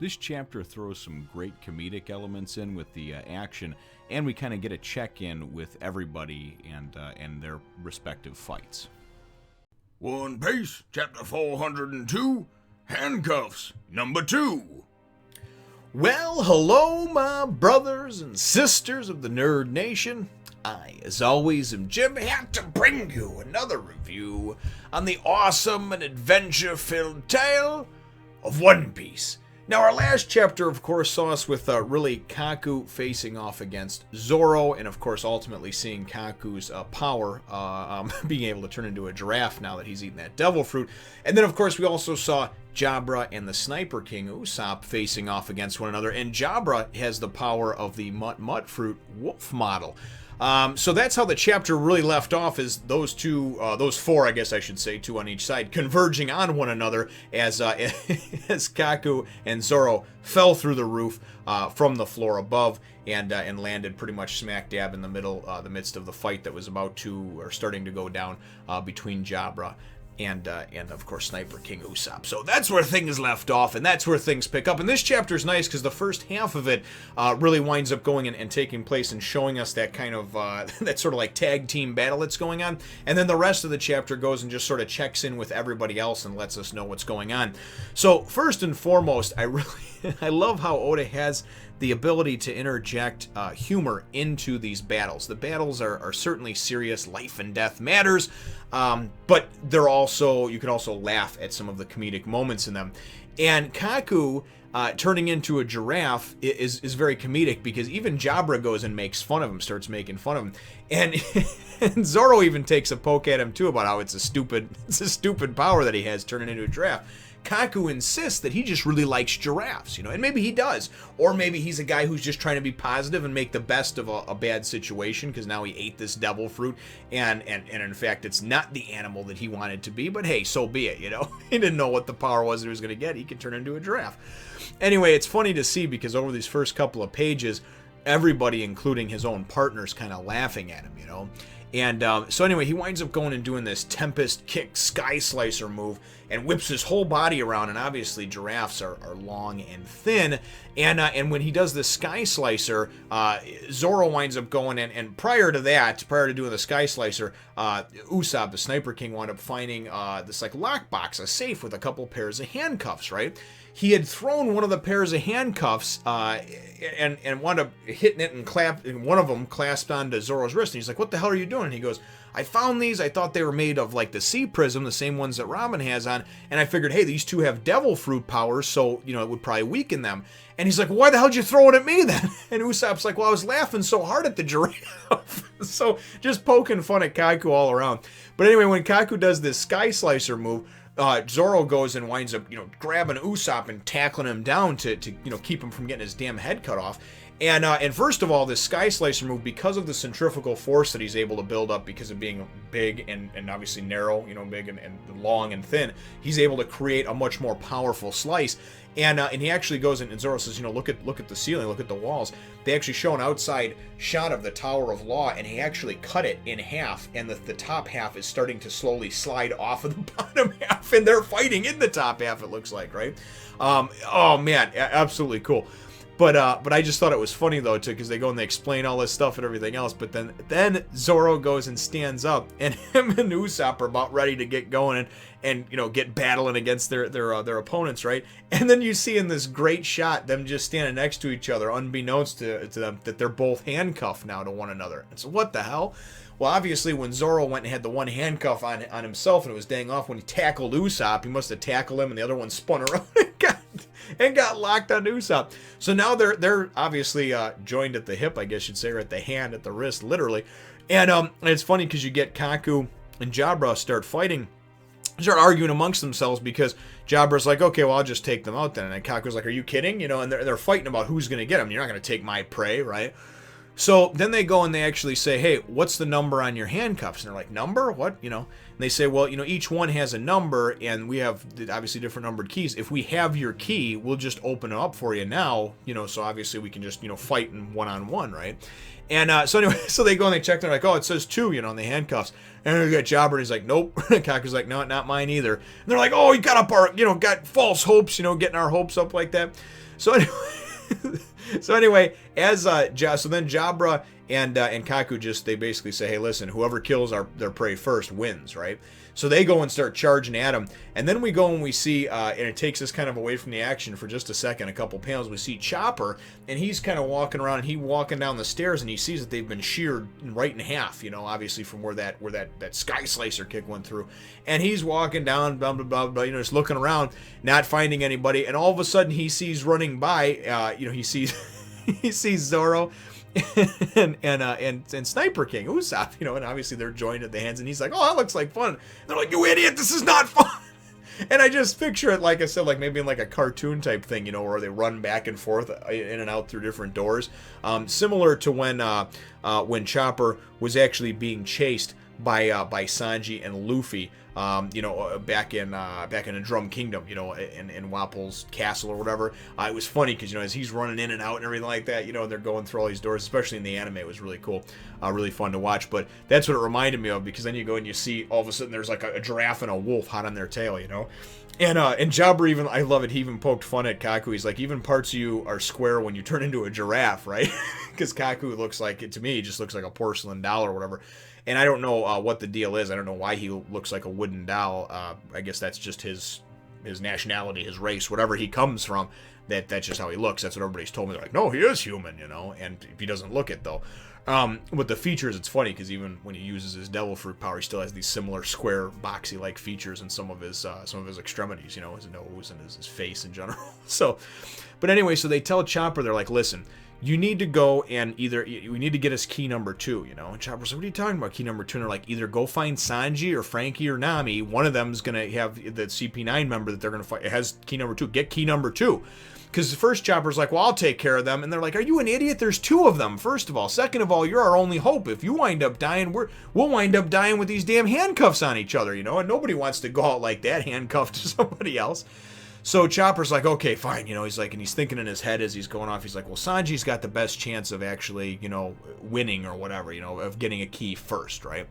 This chapter throws some great comedic elements in with the action, and we kind of get a check-in with everybody and their respective fights. One Piece, Chapter 402, Handcuffs, Number 2. Well, hello, my brothers and sisters of the Nerd Nation. I, as always, am Jim, here to bring you another review on the awesome and adventure-filled tale of One Piece. Now, our last chapter, of course, saw us with really Kaku facing off against Zoro, and of course, ultimately seeing Kaku's power, being able to turn into a giraffe now that he's eaten that devil fruit. And then, of course, we also saw Jabra and the Sniper King Usopp facing off against one another, and Jabra has the power of the Mut Fruit Wolf model. So that's how the chapter really left off, is those four, I guess I should say, two on each side, converging on one another as as Kaku and Zoro fell through the roof from the floor above and landed pretty much smack dab in the midst of the fight that was starting to go down between Jabra and of course Sniper King Usopp. So that's where things left off, and that's where things pick up. And this chapter is nice because the first half of it really winds up going and taking place and showing us that kind of that sort of like tag team battle that's going on. And then the rest of the chapter goes and just sort of checks in with everybody else and lets us know what's going on. So first and foremost, I love how Oda has the ability to interject humor into these battles. The battles are certainly serious, life and death matters, but you can also laugh at some of the comedic moments in them. And Kaku turning into a giraffe is very comedic because even Jabra goes and makes fun of him, starts making fun of him, and Zoro even takes a poke at him too about how it's a stupid power that he has turning into a giraffe. Kaku insists that he just really likes giraffes, and maybe he does. Or maybe he's a guy who's just trying to be positive and make the best of a bad situation because now he ate this devil fruit and in fact it's not the animal that he wanted to be, but hey, so be it, He didn't know what the power was that he was going to get. He could turn into a giraffe. Anyway, it's funny to see because over these first couple of pages, everybody, including his own partners, kind of laughing at him, And so anyway, he winds up going and doing this Tempest Kick Sky Slicer move and whips his whole body around. And obviously giraffes are long and thin. And when he does the Sky Slicer, Zoro winds up going and prior to doing the Sky Slicer, Usopp, the Sniper King, wound up finding this like lockbox, a safe with a couple pairs of handcuffs, right? He had thrown one of the pairs of handcuffs and wound up hitting it and one of them clasped onto Zoro's wrist. And he's like, "What the hell are you doing?" And he goes, "I found these. I thought they were made of like the sea prism, the same ones that Robin has on. And I figured, hey, these two have devil fruit powers, so, it would probably weaken them." And he's like, "Why the hell did you throw it at me then?" And Usopp's like, "Well, I was laughing so hard at the giraffe." So just poking fun at Kaku all around. But anyway, when Kaku does this Sky Slicer move, Zoro goes and winds up, grabbing Usopp and tackling him down to keep him from getting his damn head cut off. And first of all, this Sky Slicer move, because of the centrifugal force that he's able to build up because of being big and obviously narrow, big and long and thin, he's able to create a much more powerful slice. And he actually goes in, and Zoro says, look at the ceiling, look at the walls. They actually show an outside shot of the Tower of Law, and he actually cut it in half, and the top half is starting to slowly slide off of the bottom half, and they're fighting in the top half, it looks like, right? Oh man, absolutely cool. But I just thought it was funny though too, because they go and they explain all this stuff and everything else. But then Zoro goes and stands up, and him and Usopp are about ready to get going and get battling against their opponents, right? And then you see in this great shot them just standing next to each other, unbeknownst to them that they're both handcuffed now to one another. And so what the hell? Well, obviously, when Zoro went and had the one handcuff on himself and it was dang off when he tackled Usopp, he must have tackled him, and the other one spun around and got locked on Usopp. So now they're obviously joined at the hip, I guess you'd say, or at the hand, at the wrist, literally. And it's funny because you get Kaku and Jabra start arguing amongst themselves because Jabra's like, "Okay, well, I'll just take them out then." And Kaku's like, "Are you kidding?" And they're fighting about who's going to get him. "You're not going to take my prey, right?" So then they go and they actually say, hey, what's the number on your handcuffs? And they're like, number? What? And they say, well, each one has a number, and we have obviously different numbered keys. If we have your key, we'll just open it up for you now, so obviously we can just, fight in one-on-one, right? And so anyway, so they go and they check, they're like, oh, it says 2, on the handcuffs. And we got Jobber, and he's like, nope. Kaku's like, no, not mine either. And they're like, oh, you got up our, got false hopes, getting our hopes up like that. So anyway... So anyway, so then Jabra and Kaku they basically say, hey, listen, whoever kills their prey first wins, right? So they go and start charging at him, and then we go and we see, and it takes us kind of away from the action for just a second, a couple panels, we see Chopper, and he's kind of walking around, and he's walking down the stairs, and he sees that they've been sheared right in half, obviously from where that Sky Slicer kick went through, and he's walking down, blah, blah, blah, blah, just looking around, not finding anybody, and all of a sudden he sees running by, he sees he sees Zoro and Sniper King, Usopp, and obviously they're joined at the hands, and he's like, oh, that looks like fun. And they're like, you idiot, this is not fun. And I just picture it, like I said, like maybe in like a cartoon type thing, where they run back and forth in and out through different doors, similar to when Chopper was actually being chased by Sanji and Luffy, back in a Drum Kingdom, in Wapple's castle or whatever. It was funny because, as he's running in and out and everything like that, and they're going through all these doors, especially in the anime, it was really cool, really fun to watch. But that's what it reminded me of, because then you go and you see all of a sudden there's like a giraffe and a wolf hot on their tail, And Jabber even, I love it, he even poked fun at Kaku. He's like, even parts of you are square when you turn into a giraffe, right? Because Kaku looks like, to me, he just looks like a porcelain doll or whatever. And I don't know what the deal is. I don't know why he looks like a wooden doll. I guess that's just his nationality, his race, whatever he comes from. That's just how he looks. That's what everybody's told me. They're like, no, he is human, and he doesn't look it, though. With the features, it's funny, because even when he uses his devil fruit power, he still has these similar square, boxy-like features in some of his extremities, his nose and his face in general. So, but anyway, so they tell Chopper, they're like, listen, you need to go and we need to get us key number 2, And Chopper's like, what are you talking about, key number 2? And they're like, either go find Sanji or Frankie or Nami. One of them is going to have the CP9 member that they're going to fight. It has key number 2. Get key number 2. Because the first Chopper's like, well, I'll take care of them. And they're like, are you an idiot? There's 2 of them, first of all. Second of all, you're our only hope. If you wind up dying, we'll wind up dying with these damn handcuffs on each other, And nobody wants to go out like that, handcuffed to somebody else. So Chopper's like, okay, fine, he's like, and he's thinking in his head as he's going off, he's like, well, Sanji's got the best chance of actually, winning or whatever, of getting a key first, right?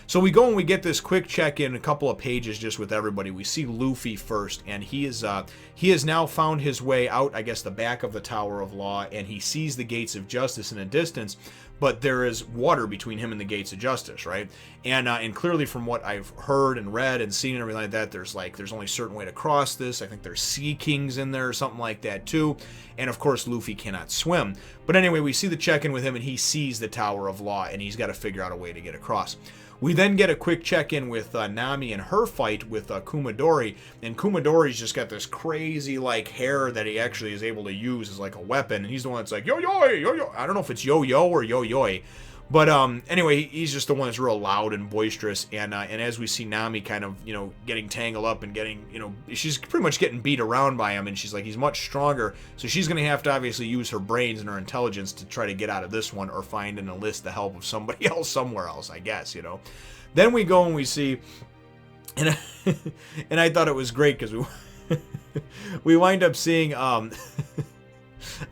So we go and we get this quick check-in, a couple of pages just with everybody. We see Luffy first, and he has now found his way out, I guess, the back of the Tower of Law, and he sees the Gates of Justice in a distance, but there is water between him and the Gates of Justice, right? And clearly from what I've heard and read and seen and everything like that, there's only a certain way to cross this. I think there's Sea Kings in there or something like that too. And of course, Luffy cannot swim. But anyway, we see the check-in with him, and he sees the Tower of Law, and he's got to figure out a way to get across. We then get a quick check-in with Nami and her fight with Kumadori, and Kumadori's just got this crazy hair that he actually is able to use as a weapon, and he's the one that's like yo-yo, yo-yo. I don't know if it's yo-yo or yo-yo, but anyway, he's just the one that's real loud and boisterous, and as we see Nami kind of getting tangled up and getting she's pretty much getting beat around by him, and she's like, he's much stronger, so she's gonna have to obviously use her brains and her intelligence to try to get out of this one, or find and enlist the help of somebody else somewhere else, I guess. Then we go and we see, and and I thought it was great because we wind up seeing I'm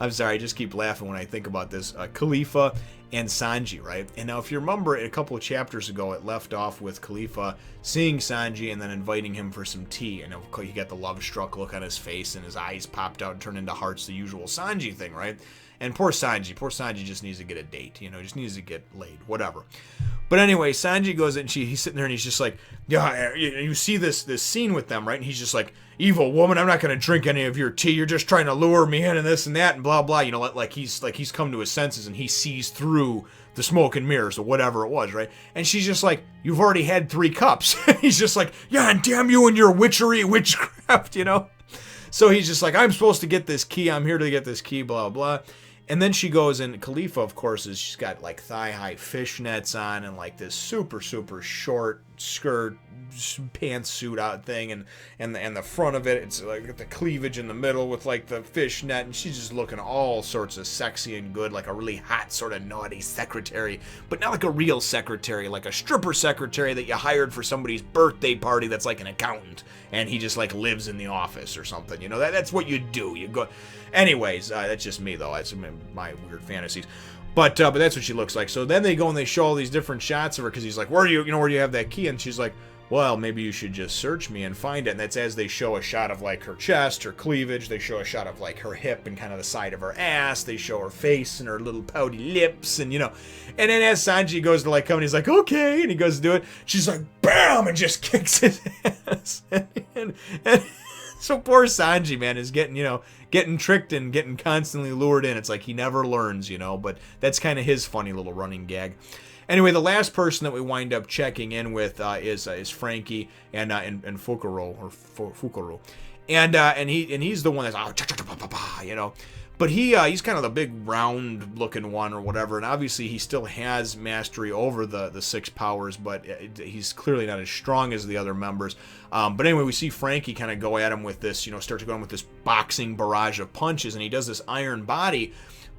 sorry, I just keep laughing when I think about this, Khalifa and Sanji, right? And now if you remember, a couple of chapters ago, it left off with Khalifa seeing Sanji and then inviting him for some tea. And he got the love-struck look on his face, and his eyes popped out and turned into hearts, the usual Sanji thing, right? And poor Sanji just needs to get a date, just needs to get laid, whatever. But anyway, Sanji goes in, and he's sitting there, and he's just like, yeah, you see this scene with them, right? And he's just like, evil woman, I'm not going to drink any of your tea. You're just trying to lure me in and this and that and blah, blah. Like he's come to his senses, and he sees through the smoke and mirrors or whatever it was, right? And she's just like, you've already had 3 cups. He's just like, yeah, and damn you and your witchcraft, So he's just like, I'm supposed to get this key. I'm here to get this key, blah, blah. And then she goes, and Khalifa, of course, she's got thigh-high fishnets on and this super, super short skirt, pantsuit out thing, and the front of it, it's like the cleavage in the middle with like the fishnet, and she's just looking all sorts of sexy and good, like a really hot sort of naughty secretary, but not like a real secretary, like a stripper secretary that you hired for somebody's birthday party that's like an accountant, and he just like lives in the office or something. You know, that's what you do. You go. Anyways, that's just me though. That's my weird fantasies. But that's what she looks like. So then they go and they show all these different shots of her because he's like, where do you have that key? And she's like, well, maybe you should just search me and find it. And that's as they show a shot of like her chest, her cleavage. They show a shot of like her hip and kind of the side of her ass. They show her face and her little pouty lips, and you know. And then as Sanji goes to like come, and he's like, okay, and he goes to do it. She's like, bam, and just kicks his ass. and so poor Sanji, man, is getting tricked and getting constantly lured in. It's like he never learns, you know. But that's kind of his funny little running gag. Anyway, the last person that we wind up checking in with is Frankie and Fukuro, and he's the one that's you know, but he's kind of the big round looking one or whatever, and obviously he still has mastery over the 6 powers, but he's clearly not as strong as the other members. But anyway, we see Frankie kind of go at him with this, you know, start to go in with this boxing barrage of punches, and he does this iron body.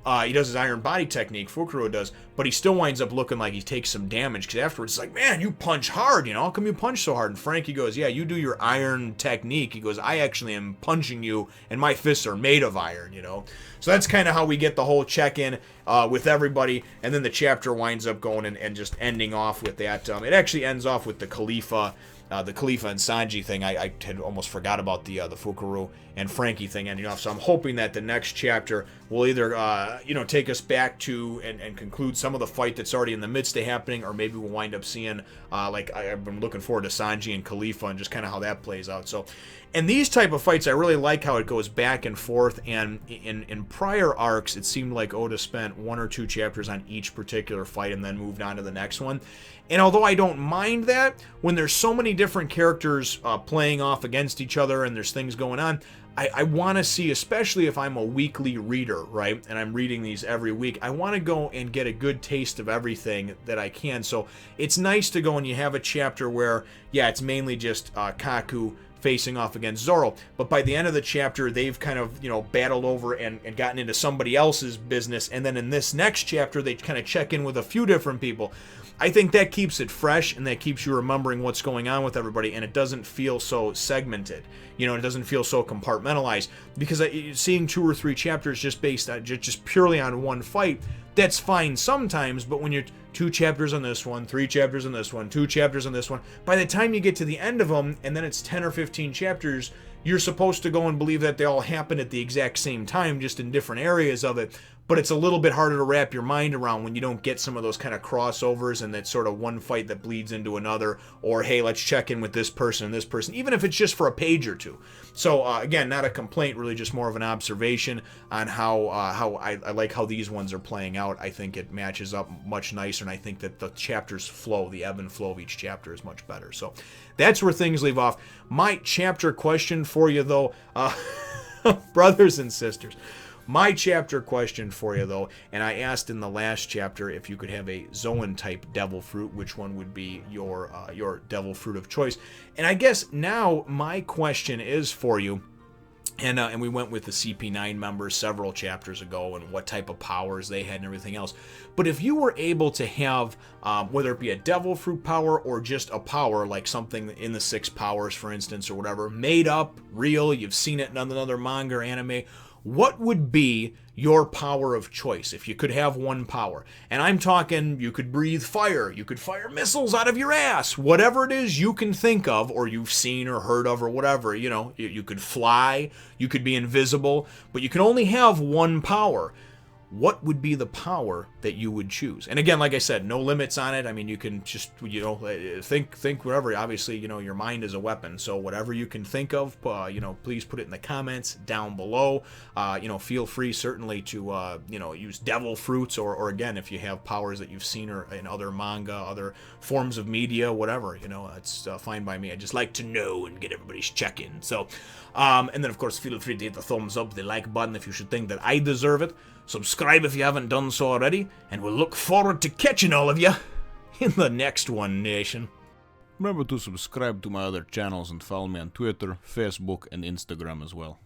He does his iron body technique, Fukuro does, but he still winds up looking like he takes some damage, because afterwards it's like, man, you punch hard, you know, how come you punch so hard? And Frankie goes, yeah, you do your iron technique. He goes, I actually am punching you, and my fists are made of iron, you know. So that's kind of how we get the whole check-in with everybody, and then the chapter winds up going and just ending off with that. It actually ends off with the Khalifa and Sanji thing. I had almost forgot about the Fukuro and Frankie thing ending off. So I'm hoping that the next chapter will either take us back to and conclude some of the fight that's already in the midst of happening, or maybe we'll wind up seeing like I've been looking forward to Sanji and Khalifa and just kind of how that plays out. So, and these type of fights, I really like how it goes back and forth. And in prior arcs, it seemed like Oda spent 1 or 2 chapters on each particular fight and then moved on to the next one. And although I don't mind that, when there's so many different characters playing off against each other and there's things going on, I want to see, especially if I'm a weekly reader, right, and I'm reading these every week, I want to go and get a good taste of everything that I can. So it's nice to go and you have a chapter where, yeah, it's mainly just Kaku facing off against Zoro, but by the end of the chapter, they've kind of, you know, battled over and gotten into somebody else's business, and then in this next chapter, they kind of check in with a few different people. I think that keeps it fresh, and that keeps you remembering what's going on with everybody, and it doesn't feel so segmented. You know, it doesn't feel so compartmentalized, because seeing 2 or 3 chapters just based on just purely on one fight, that's fine sometimes, but when you're 2 chapters on this one, 3 chapters on this one, 2 chapters on this one, by the time you get to the end of them, and then it's 10 or 15 chapters, you're supposed to go and believe that they all happen at the exact same time, just in different areas of it. But it's a little bit harder to wrap your mind around when you don't get some of those kind of crossovers and that sort of one fight that bleeds into another, or hey, let's check in with this person and this person, even if it's just for a page or 2. So again, not a complaint, really just more of an observation on how I like how these ones are playing out. I think it matches up much nicer, and I think that the chapters flow, the ebb and flow of each chapter is much better. So that's where things leave off. My chapter question for you, though, brothers and sisters, my chapter question for you, though, and I asked in the last chapter if you could have a Zoan-type devil fruit, which one would be your devil fruit of choice. And I guess now my question is for you, and we went with the CP9 members several chapters ago and what type of powers they had and everything else. But if you were able to have, whether it be a devil fruit power or just a power, like something in the 6 powers, for instance, or whatever, made up, real, you've seen it in another manga or anime, what would be your power of choice if you could have one power? And I'm talking, you could breathe fire, you could fire missiles out of your ass, whatever it is you can think of, or you've seen or heard of, or whatever, you know, you could fly, you could be invisible, but you can only have one power. What would be the power that you would choose? And again, like I said, no limits on it. I mean, you can just, you know, think whatever. Obviously, you know, your mind is a weapon. So whatever you can think of, you know, please put it in the comments down below. You know, feel free certainly to, you know, use devil fruits, or again, if you have powers that you've seen or in other manga, other forms of media, whatever, you know, it's fine by me. I just like to know and get everybody's check-in. So, and then of course, feel free to hit the thumbs up, the like button if you should think that I deserve it. Subscribe if you haven't done so already, and we'll look forward to catching all of you in the next one, Nation. Remember to subscribe to my other channels and follow me on Twitter, Facebook, and Instagram as well.